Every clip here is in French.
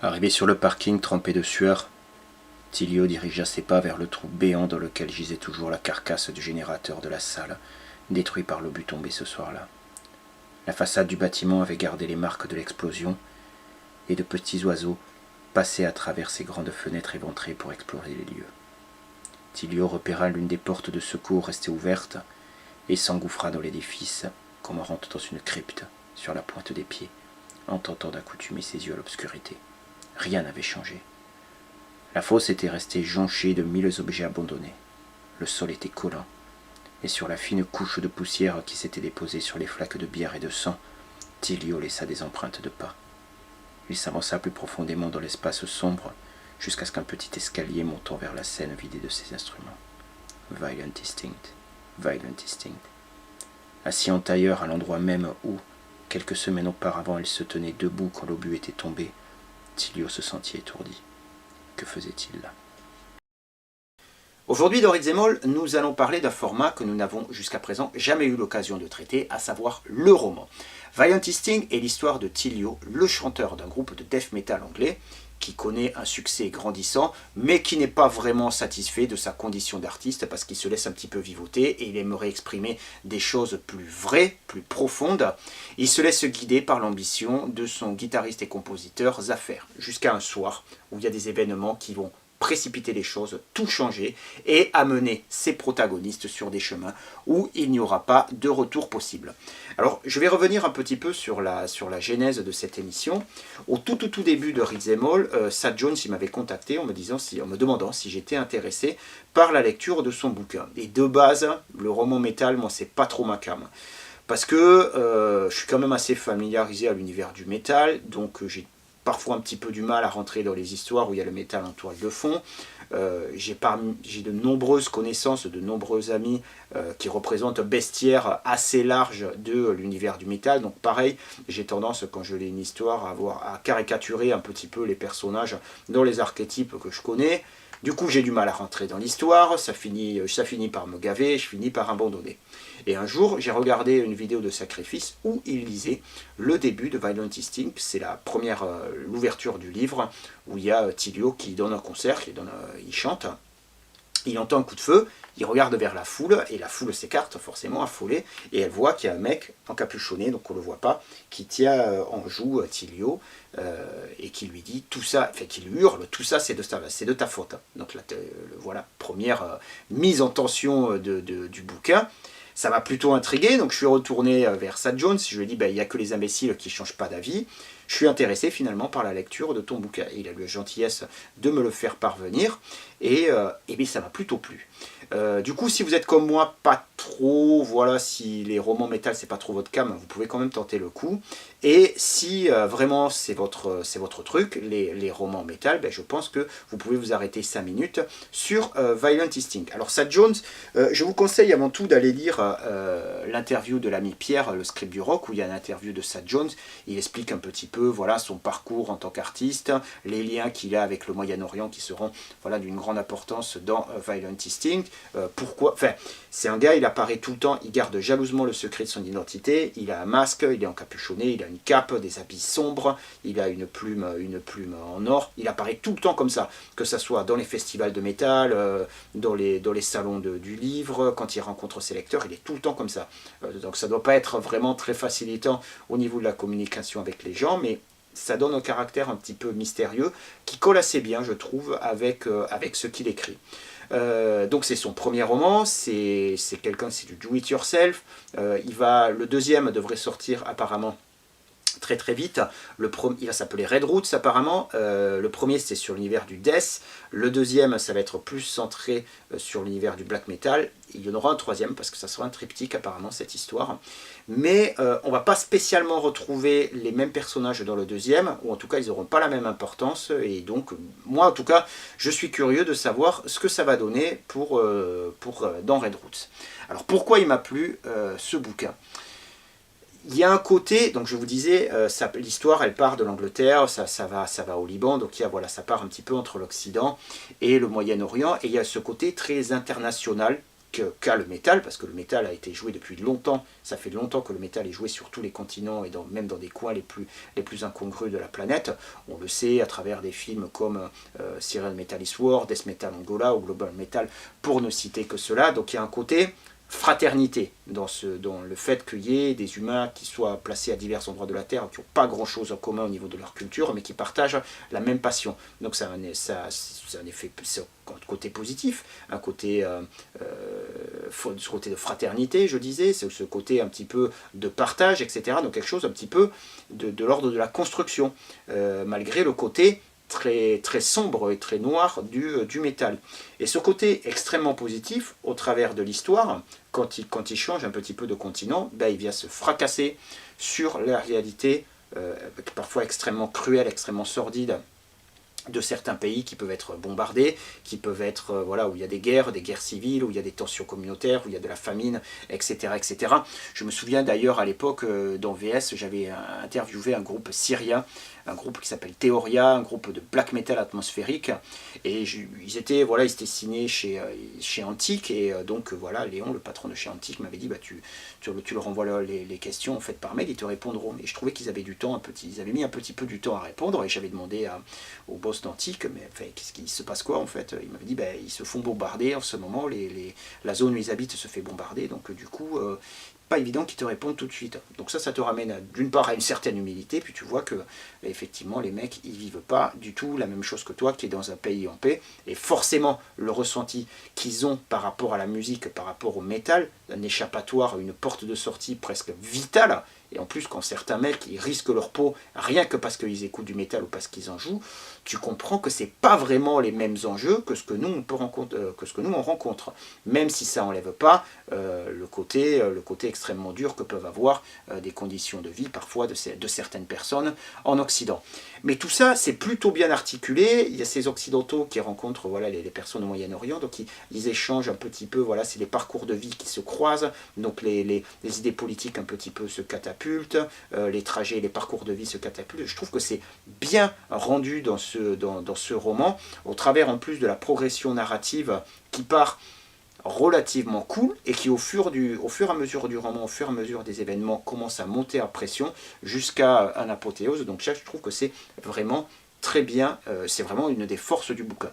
Arrivé sur le parking trempé de sueur, Tilio dirigea ses pas vers le trou béant dans lequel gisait toujours la carcasse du générateur de la salle, détruit par l'obus tombé ce soir-là. La façade du bâtiment avait gardé les marques de l'explosion, et de petits oiseaux passaient à travers ses grandes fenêtres éventrées pour explorer les lieux. Tilio repéra l'une des portes de secours restées ouvertes et s'engouffra dans l'édifice comme en rentrant dans une crypte sur la pointe des pieds, en tentant d'accoutumer ses yeux à l'obscurité. Rien n'avait changé. La fosse était restée jonchée de 1000 objets abandonnés. Le sol était collant, et sur la fine couche de poussière qui s'était déposée sur les flaques de bière et de sang, Tilio laissa des empreintes de pas. Il s'avança plus profondément dans l'espace sombre, jusqu'à ce qu'un petit escalier montant vers la scène vidée de ses instruments. Violent Instinct, Violent Instinct. Assis en tailleur à l'endroit même où, quelques semaines auparavant, il se tenait debout quand l'obus était tombé, Tilio se sentit étourdi. Que faisait-il là? Aujourd'hui dans Rhythmol, nous allons parler d'un format que nous n'avons jusqu'à présent jamais eu l'occasion de traiter, à savoir le roman. Violent Instinct est l'histoire de Tilio, le chanteur d'un groupe de death metal anglais, qui connaît un succès grandissant, mais qui n'est pas vraiment satisfait de sa condition d'artiste, parce qu'il se laisse un petit peu vivoter, et il aimerait exprimer des choses plus vraies, plus profondes. Il se laisse guider par l'ambition de son guitariste et compositeur Zafer, jusqu'à un soir où il y a des événements qui vont précipiter les choses, tout changer et amener ses protagonistes sur des chemins où il n'y aura pas de retour possible. Alors je vais revenir un petit peu sur la genèse de cette émission. Au tout début de Rhythmol, Sad Jones m'avait contacté en me demandant si j'étais intéressé par la lecture de son bouquin. Et de base, le roman métal, moi c'est pas trop ma came. Parce que je suis quand même assez familiarisé à l'univers du métal, donc j'ai parfois un petit peu du mal à rentrer dans les histoires où il y a le métal en toile de fond. J'ai de nombreuses connaissances, de nombreux amis qui représentent un bestiaire assez large de l'univers du métal. Donc pareil, j'ai tendance, quand je lis une histoire, à caricaturer un petit peu les personnages dans les archétypes que je connais. Du coup, j'ai du mal à rentrer dans l'histoire, ça finit par me gaver, je finis par abandonner. Et un jour, j'ai regardé une vidéo de Sacrifice où il lisait le début de Violent Instinct. C'est l'ouverture du livre, où il y a Tilio qui donne un concert, il chante, il entend un coup de feu, il regarde vers la foule, et la foule s'écarte forcément affolée, et elle voit qu'il y a un mec encapuchonné, donc on ne le voit pas, qui tient en joue Tilio, et qui lui dit tout ça, enfin qui lui hurle, tout ça c'est de ta faute. Donc là, voilà, première mise en tension du bouquin. Ça m'a plutôt intrigué, donc je suis retourné vers Sad Jones, je lui ai dit, il n'y a que les imbéciles qui ne changent pas d'avis. Je suis intéressé finalement par la lecture de ton bouquin. Et il a eu la gentillesse de me le faire parvenir, et bien ça m'a plutôt plu. Du coup, si vous êtes comme moi, pas trop, voilà, si les romans métal c'est pas trop votre came, vous pouvez quand même tenter le coup. Et si vraiment c'est votre truc, les romans métal, je pense que vous pouvez vous arrêter 5 minutes sur Violent Instinct. Alors Sad Jones, je vous conseille avant tout d'aller lire l'interview de l'ami Pierre, le script du rock, où il y a une interview de Sad Jones. Il explique un petit peu voilà, son parcours en tant qu'artiste, les liens qu'il a avec le Moyen-Orient qui seront voilà, d'une grande importance dans Violent Instinct. Pourquoi, enfin, c'est un gars, il apparaît tout le temps, il garde jalousement le secret de son identité, il a un masque, il est encapuchonné, il a une cape, des habits sombres, il a une plume en or, il apparaît tout le temps comme ça, que ce soit dans les festivals de métal, dans les salons du livre, quand il rencontre ses lecteurs, il est tout le temps comme ça. Donc ça ne doit pas être vraiment très facilitant au niveau de la communication avec les gens, mais ça donne un caractère un petit peu mystérieux qui colle assez bien, je trouve, avec ce qu'il écrit. Donc c'est son premier roman, c'est du do-it-yourself. Le deuxième devrait sortir apparemment très vite. Il va s'appeler Red Roots apparemment. Le premier c'est sur l'univers du death. Le deuxième ça va être plus centré sur l'univers du black metal. Il y en aura un troisième parce que ça sera un triptyque apparemment cette histoire. Mais on ne va pas spécialement retrouver les mêmes personnages dans le deuxième, ou en tout cas ils n'auront pas la même importance. Et donc moi en tout cas je suis curieux de savoir ce que ça va donner dans Red Roots. Alors pourquoi il m'a plu ce bouquin? Il y a un côté, donc je vous disais, l'histoire elle part de l'Angleterre, ça va au Liban, donc voilà, ça part un petit peu entre l'Occident et le Moyen-Orient, et il y a ce côté très international qu'a le métal, parce que le métal a été joué depuis longtemps, ça fait longtemps que le métal est joué sur tous les continents et même dans des coins les plus incongrus de la planète. On le sait à travers des films comme Serial Metal is War, Death Metal Angola ou Global Metal, pour ne citer que cela. Donc il y a un côté fraternité dans le fait qu'il y ait des humains qui soient placés à divers endroits de la Terre, qui n'ont pas grand chose en commun au niveau de leur culture, mais qui partagent la même passion. Donc c'est un effet, c'est un côté positif, un côté, ce côté de fraternité, je disais, c'est ce côté un petit peu de partage, etc. Donc quelque chose un petit peu de l'ordre de la construction, malgré le côté très, très sombre et très noir du métal. Et ce côté extrêmement positif, au travers de l'histoire, quand il change un petit peu de continent, ben, il vient se fracasser sur la réalité, parfois extrêmement cruelle, extrêmement sordide, de certains pays qui peuvent être bombardés, qui peuvent être, voilà, où il y a des guerres civiles, où il y a des tensions communautaires, où il y a de la famine, etc. etc. Je me souviens d'ailleurs à l'époque, dans VS, j'avais interviewé un groupe syrien, un groupe qui s'appelle Theoria, un groupe de black metal atmosphérique, et ils étaient signés chez Antique, et donc voilà, Léon, le patron de chez Antique, m'avait dit, bah, tu leur envoies les questions en fait par mail, ils te répondront. Et je trouvais qu'ils avaient ils avaient mis un petit peu du temps à répondre, et j'avais demandé au boss d'Antique, mais enfin, qu'est-ce qui se passe quoi en fait? Il m'avait dit, bah, ils se font bombarder en ce moment, la zone où ils habitent se fait bombarder, donc du coup, pas évident qu'ils te répondent tout de suite. Donc ça te ramène d'une part à une certaine humilité, puis tu vois que effectivement les mecs ils vivent pas du tout la même chose que toi qui est dans un pays en paix, et forcément le ressenti qu'ils ont par rapport à la musique, par rapport au métal, un échappatoire, une porte de sortie presque vitale. Et en plus, quand certains mecs ils risquent leur peau rien que parce qu'ils écoutent du métal ou parce qu'ils en jouent, tu comprends que c'est pas vraiment les mêmes enjeux que ce que nous on rencontre. Même si ça enlève pas le côté extrêmement dur que peuvent avoir des conditions de vie parfois de certaines personnes en Occident. Mais tout ça, c'est plutôt bien articulé. Il y a ces Occidentaux qui rencontrent voilà, les personnes au Moyen-Orient, donc ils échangent un petit peu, voilà, c'est les parcours de vie qui se croisent, donc les idées politiques un petit peu se catapultent, les trajets, les parcours de vie se catapultent. Je trouve que c'est bien rendu dans ce roman, au travers en plus de la progression narrative qui part relativement cool et qui au fur et à mesure du roman, au fur et à mesure des événements commence à monter en pression jusqu'à un apothéose. Donc ça je trouve que c'est vraiment très bien, c'est vraiment une des forces du bouquin.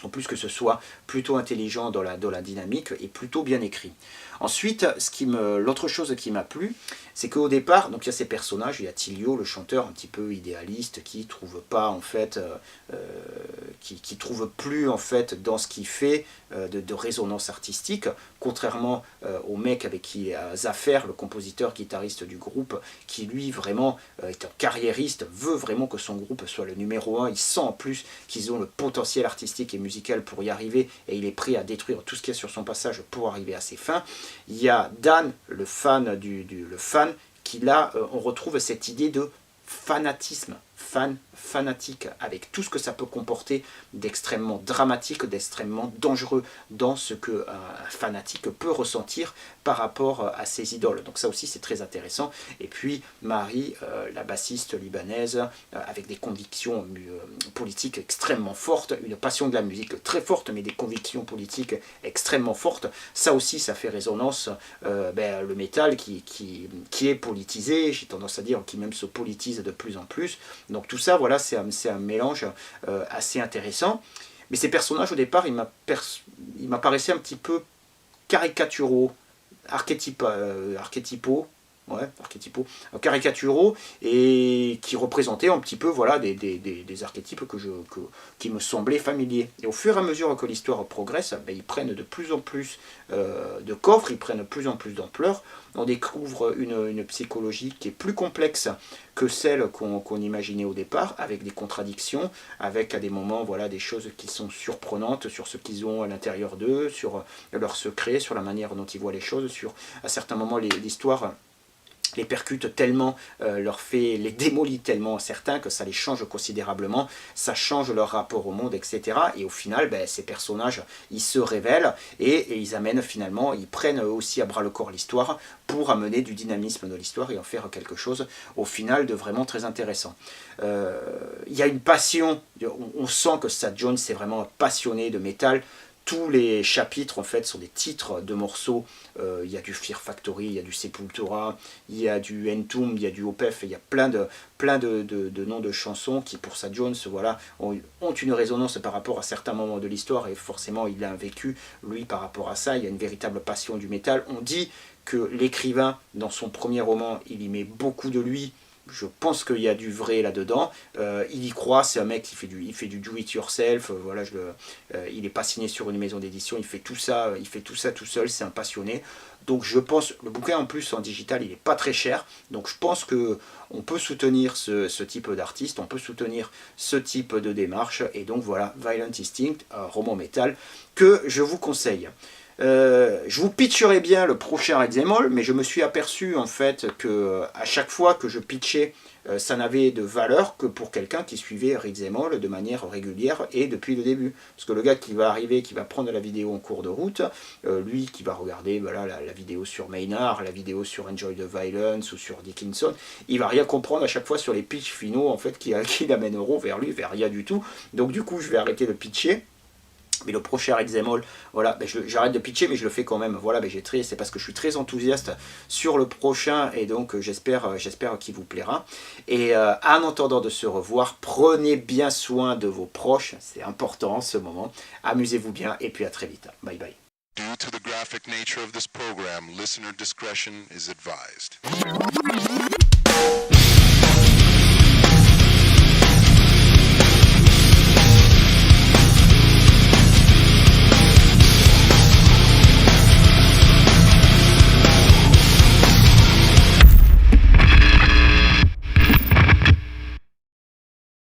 En plus que ce soit plutôt intelligent dans la dynamique et plutôt bien écrit. Ensuite, l'autre chose qui m'a plu, c'est qu'au départ, donc il y a ces personnages, il y a Tilio, le chanteur un petit peu idéaliste, qui trouve pas en fait, qui trouve plus en fait dans ce qu'il fait de résonance artistique, contrairement au mec avec qui Zafer, le compositeur guitariste du groupe, qui lui vraiment est un carriériste, veut vraiment que son groupe soit le numéro 1, il sent en plus qu'ils ont le potentiel artistique et musical pour y arriver, et il est prêt à détruire tout ce qu'il y a sur son passage pour arriver à ses fins. Il y a Dan, le fan, qui là, on retrouve cette idée de fanatisme, fanatique, avec tout ce que ça peut comporter d'extrêmement dramatique, d'extrêmement dangereux dans ce qu'un fanatique peut ressentir par rapport à ses idoles. Donc ça aussi c'est très intéressant. Et puis Marie, la bassiste libanaise, avec des convictions politiques extrêmement fortes, une passion de la musique très forte, mais des convictions politiques extrêmement fortes. Ça aussi ça fait résonance, le métal qui est politisé, j'ai tendance à dire qui même se politise de plus en plus. Donc tout ça, voilà, c'est un mélange assez intéressant. Mais ces personnages, au départ, ils m'apparaissaient un petit peu caricaturaux, archétypaux, caricaturaux, et qui représentaient un petit peu voilà, des archétypes qui me semblaient familiers. Et au fur et à mesure que l'histoire progresse, ils prennent de plus en plus de coffre, ils prennent de plus en plus d'ampleur. On découvre une psychologie qui est plus complexe que celle qu'on imaginait au départ, avec des contradictions, avec à des moments voilà, des choses qui sont surprenantes sur ce qu'ils ont à l'intérieur d'eux, sur leurs secrets, sur la manière dont ils voient les choses, sur à certains moments l'histoire les percute tellement, les démolit tellement certains que ça les change considérablement, ça change leur rapport au monde, etc. Et au final, ces personnages, ils se révèlent et ils amènent finalement, ils prennent aussi à bras le corps l'histoire pour amener du dynamisme de l'histoire et en faire quelque chose au final de vraiment très intéressant. Il y a une passion, on sent que Sad Jones est vraiment un passionné de métal, tous les chapitres en fait sont des titres de morceaux. Il y a du Fear Factory, il y a du Sepultura, il y a du Entombed, il y a du Opeth, il y a plein de noms de chansons qui pour Sad Jones voilà, ont une résonance par rapport à certains moments de l'histoire, et forcément il a un vécu lui par rapport à ça. Il y a une véritable passion du métal. On dit que l'écrivain dans son premier roman il y met beaucoup de lui. Je pense qu'il y a du vrai là-dedans. Il y croit, c'est un mec qui fait du do-it-yourself. Voilà, il n'est pas signé sur une maison d'édition, il fait tout ça tout seul, c'est un passionné. Donc je pense, le bouquin en plus en digital, il n'est pas très cher. Donc je pense qu'on peut soutenir ce type d'artiste, on peut soutenir ce type de démarche. Et donc voilà, Violent Instinct, un roman métal que je vous conseille. Je vous pitcherai bien le prochain Red Zemmour, mais je me suis aperçu en fait que à chaque fois que je pitchais, ça n'avait de valeur que pour quelqu'un qui suivait Red Zemmour de manière régulière et depuis le début. Parce que le gars qui va arriver, qui va prendre la vidéo en cours de route, lui qui va regarder voilà, la vidéo sur Maynard, la vidéo sur Enjoy the Violence ou sur Dickinson, il va rien comprendre à chaque fois sur les pitchs finaux en fait qui l'amèneront vers lui, vers rien du tout. Donc du coup je vais arrêter de pitcher. Mais le prochain Red Zemmour, voilà, ben j'arrête de pitcher, mais je le fais quand même. Voilà, ben c'est parce que je suis très enthousiaste sur le prochain, et donc j'espère qu'il vous plaira. Et en attendant de se revoir, prenez bien soin de vos proches, c'est important en ce moment. Amusez-vous bien, et puis à très vite. Bye bye. Due to the graphic nature of this program, listener discretion is advised.